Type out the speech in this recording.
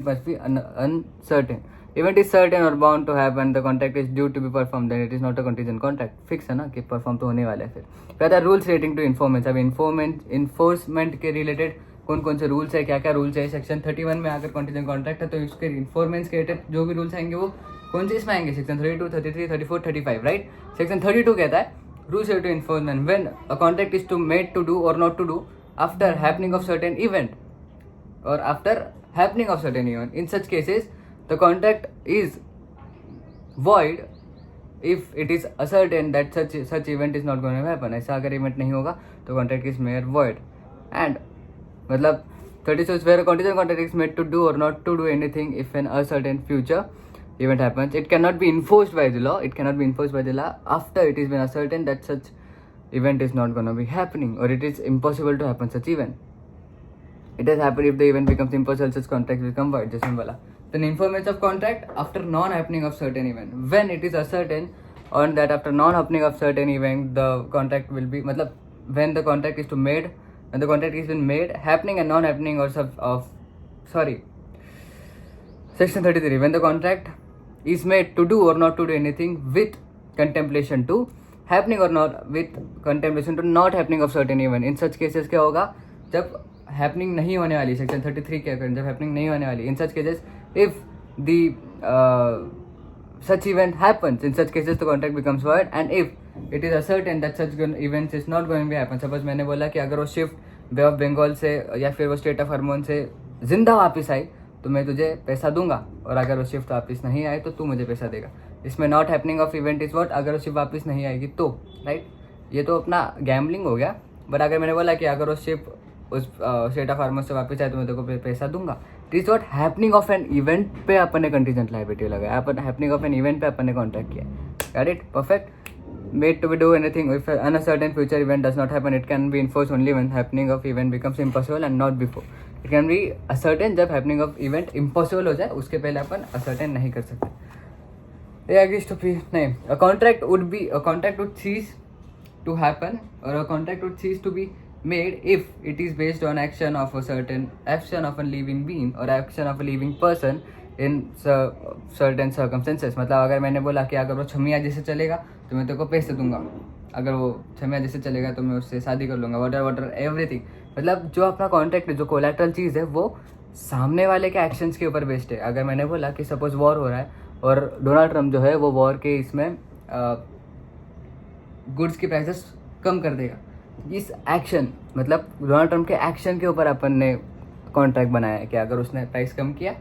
must be uncertain. Event is certain or bound to happen. The contract is due to be performed. Then it is not a contingent contract. Fix है ना कि perform तो होने वाला है. फिर कहता है रूल्स रिलेटिंग टू इन्फॉर्मेंट. अब इन्फोर्समेंट के रिलेटेड कौन कौन से रूल्स है, क्या क्या रूल्स है. सेक्शन 31 में अगर कॉन्टिजेंट कॉन्ट्रैक्ट है तो इसके इन्फॉर्मेंट्स के रिलेटेड जो भी रूल्स आएंगे वो कौन से इसमें आएंगे, सेक्शन 32, 33, 34, 35, राइट. सेक्शन 32 कहता है rules related to enforcement when a contract is to made to do और not to do after happening of certain event or after happening of certain event. In such cases, the contract is void if it is ascertained that such event is not going to happen. ऐसा अगर event नहीं होगा तो contract is made void. And मतलब 36 where a contingent contract is made to do or not to do anything if an uncertain future event happens. It cannot be enforced by the law. It cannot be enforced by the law after it has been ascertained that such event is not going to be happening or it is impossible to happen such event. It has happened if the event becomes impossible, such contract will become void. जैसे बोला. Then informants of contract after non-happening of certain event. When it is ascertained on that after non-happening of certain event, the contract will be मतलब when the contract is to made, when the contract is been made, happening and non-happening or section 33. When the contract is made to do or not to do anything with contemplation to happening or not with contemplation to not happening of certain event. In such cases क्या होगा जब happening नहीं होने वाली, section 33 के according जब happening नहीं होने वाली. In such cases if the such event happens, in such cases the contract becomes void. And if it is ascertained that such events is not going to happen, suppose मैंने बोला कि अगर वो shift bay of Bengal से या फिर वो state of hormone से जिंदा वापस आई तो मैं तुझे पैसा दूंगा, और अगर वो शिफ्ट वापस नहीं आए तो तू मुझे पैसा देगा. इसमें not happening of event is what, अगर वो शिफ्ट वापस नहीं आएगी तो, राइट. ये तो अपना गैम्बलिंग हो गया. बट अगर मैंने बोला कि अगर वो शिफ्ट उस स्टेट ऑफ हार्मोन से वापस आए तो मैं तेरे को पैसा दूंगा, it is what happening of an event पे अपन ने कंटीजेंट लायबिलिटी लगाया. अपन हैपनिंग ऑफ एन इवेंट पे अपन ने कॉन्ट्रैक्ट किया. Got it, perfect. Made to be do anything if uncertain future event does not happen. It can be enforce only when happening of event becomes impossible and not before. It can be ascertain जब happening of event impossible हो जाए, उसके पहले अपन ascertain नहीं कर सकते. ये agrees to be नहीं. A contract would cease to happen और a contract would cease to be made if it is based on action of a living being or action of a living person in certain circumstances. मतलब अगर मैंने बोला कि अगर वो छमिया जैसे चलेगा तो मैं तेरे को पैसे दूंगा, अगर वो छमिया जैसे चलेगा तो मैं उससे शादी कर लूँगा, वॉटर एवरीथिंग. मतलब जो अपना कॉन्ट्रैक्ट है, जो कोलैटरल चीज़ है, वो सामने वाले के एक्शंस के ऊपर बेस्ड है. अगर मैंने बोला कि सपोज वॉर हो रहा है और डोनाल्ड ट्रम्प जो है वो वॉर के इसमें गुड्स की प्राइसेस कम कर देगा, इस एक्शन मतलब डोनाल्ड ट्रम्प के एक्शन के ऊपर अपन ने कॉन्ट्रैक्ट बनाया है कि अगर उसने प्राइस कम किया